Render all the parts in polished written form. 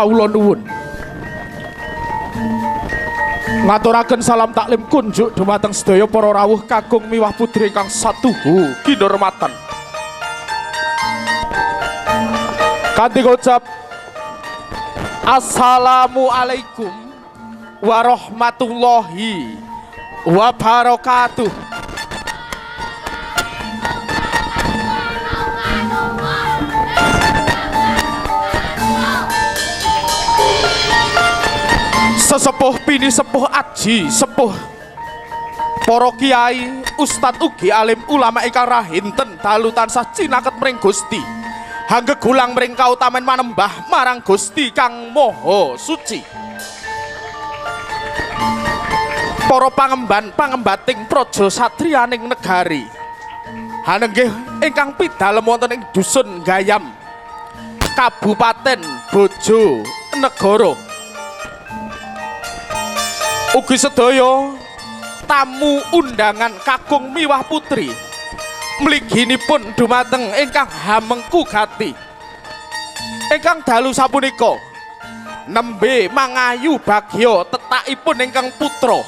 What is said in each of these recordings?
kawula nuwun. Ngaturaken salam taklim kunjuk dumateng sedaya para rawuh kakung miwah putri ingkang satuhu kinurmatan. Kanthi ngucap Assalamualaikum warahmatullahi wabarakatuh. Sesepuh bini sepuh aji sepuh para kiai ustad ugi alim ulama ingkang rahinten dalu tansah cinaket mring Gusti hangge gulang mring kautamen manembah marang Gusti kang Maha Suci. Para pangemban-pangembating praja satriyaning negari hanenggih ingkang pidalem wonten ing dusun Gayam Kabupaten Bojo Negoro. Ugi sedaya tamu undangan kakung miwah putri mliginipun dumateng ingkang hamengku gati ingkang dalu sapunika nembe mangayu bagya tetakipun ingkang putra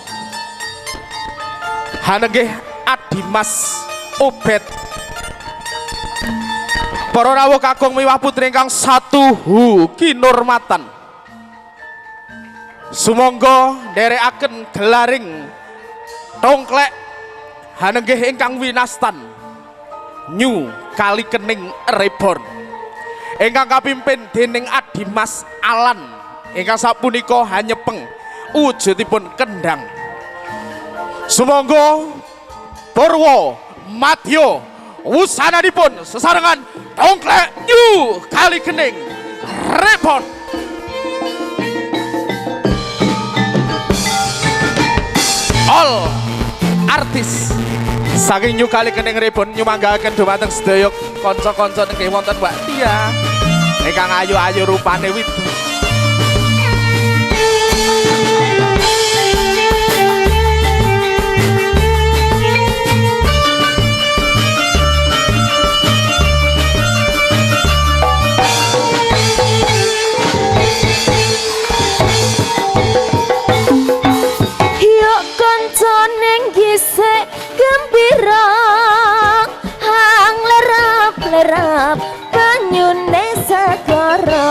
hanenggih Adimas Obed. Para rawuh kakung miwah putri ingkang satuhu kinurmatan, sumangga nderekaken gelaring tongklek hanenggih ingkang winastan New Kalikening Reborn ingkang kapimpin dening Adimas Alan ingkang sapunika hanyepeng wujudipun kendang. Sumangga Purwo Madya wusananipun sesarengan tongklek New Kalikening Reborn. All artis saking New Kalikening Reborn nyumanggaken dumateng sedaya kanca-kanca nggih wonten Mbak Tia ingkang ayu-ayu rupane widu. Lerap banyune segara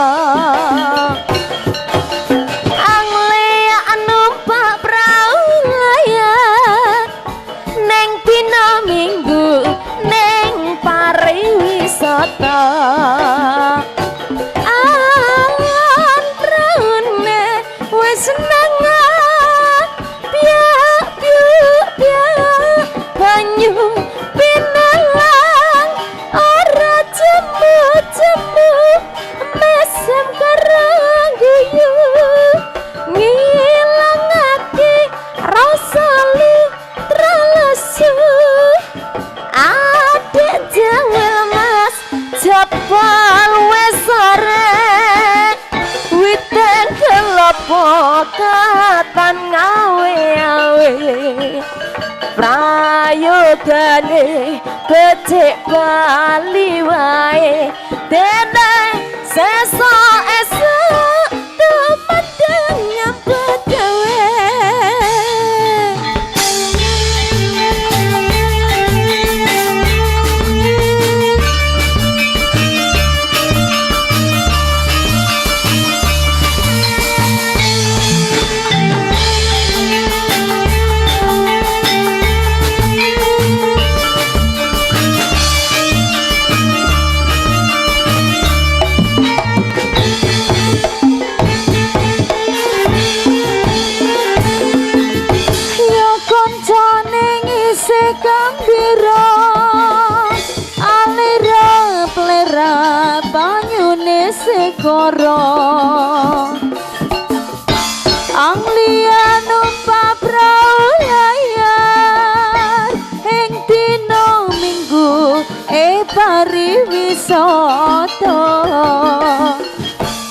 anglea numpak prau layar neng dina minggu neng pariwisata awan praune wis nangan piak banyu mesem karang guyu ngilangake rasa litralesu adek jawel mas jabal wis sore witen kelopo katan ngawe-awe prayogane becik bali wae dene sesuk esuk tumedeng nyambut gawe. Gembira alira plera banyune segara anglia numpak prau layar ing dina minggu pariwisata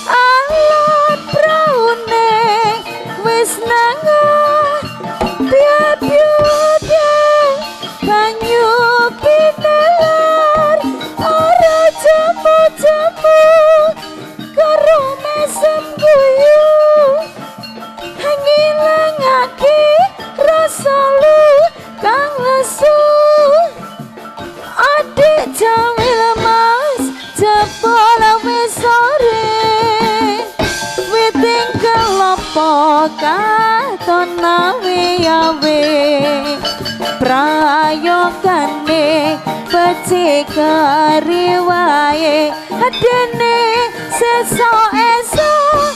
alat praune wis nangan piye banyu pinelar ora jamu-jamu karo mesem prayogane becik kariwae dene sesuk esuk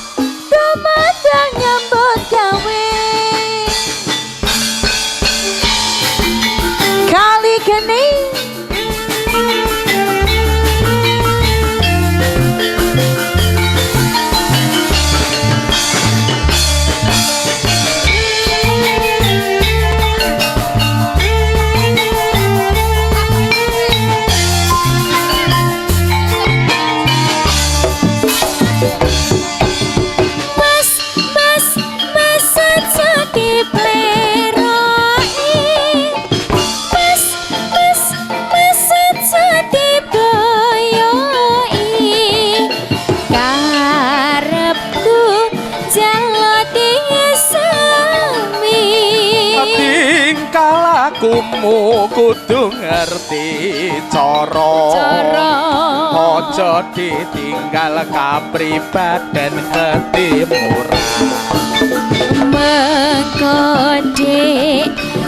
dumadang nyambut gawe kali geni Kumu kudu ngerti cara aja ditinggal kapribaden ketimuran mengkode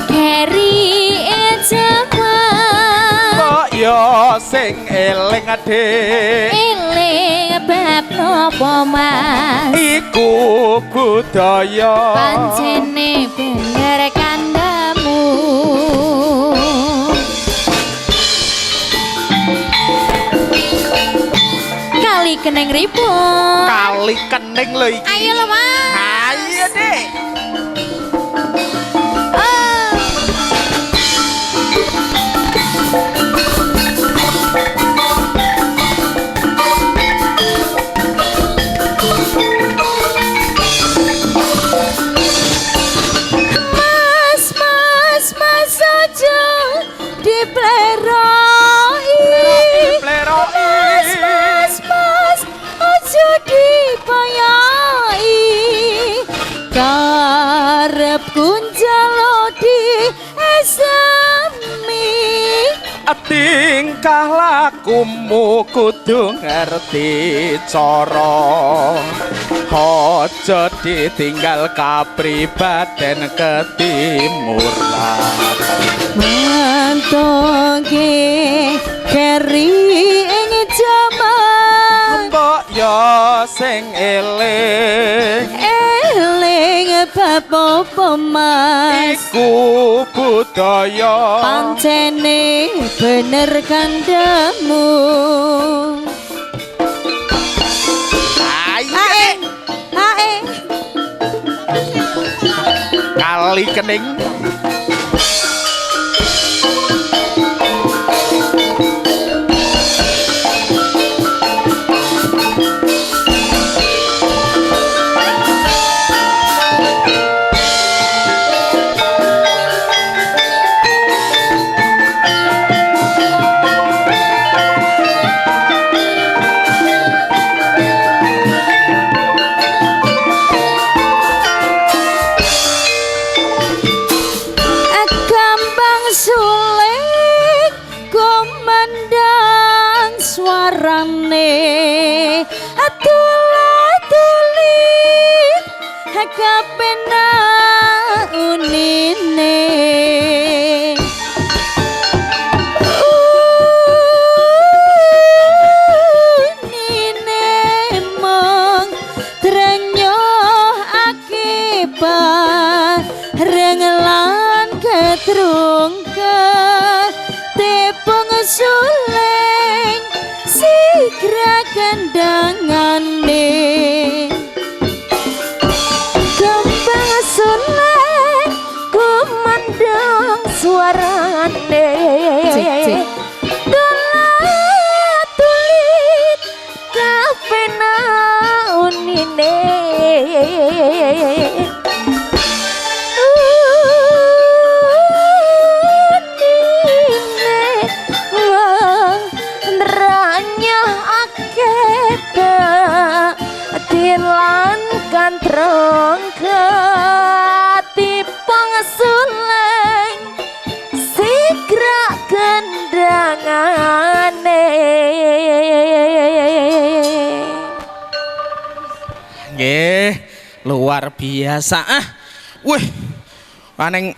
keri ejaman kok ya sing eling adik eling bab nopo mas iku budaya pancene bener kandamu kali keneng ribut kali kening lho iki ayo lo mas ayo dek tingkah lakumu kudu ngerti cara aja ditinggal kapribaden ketimuran mantoge keri ing jaman mbok ya sing eling bab apa mas iku budaya pancene bener kandamu ae kali kening suarane atulah-tulit kapena unine unine mong trenyoh akibat rengelan ketrungkan tepung suleng sigra kendangane kembang suleng kumandang suarane dolat tulit kapena unine lan kantrong ketipang suleng sigra kendangane nggih luar biasa wih aneng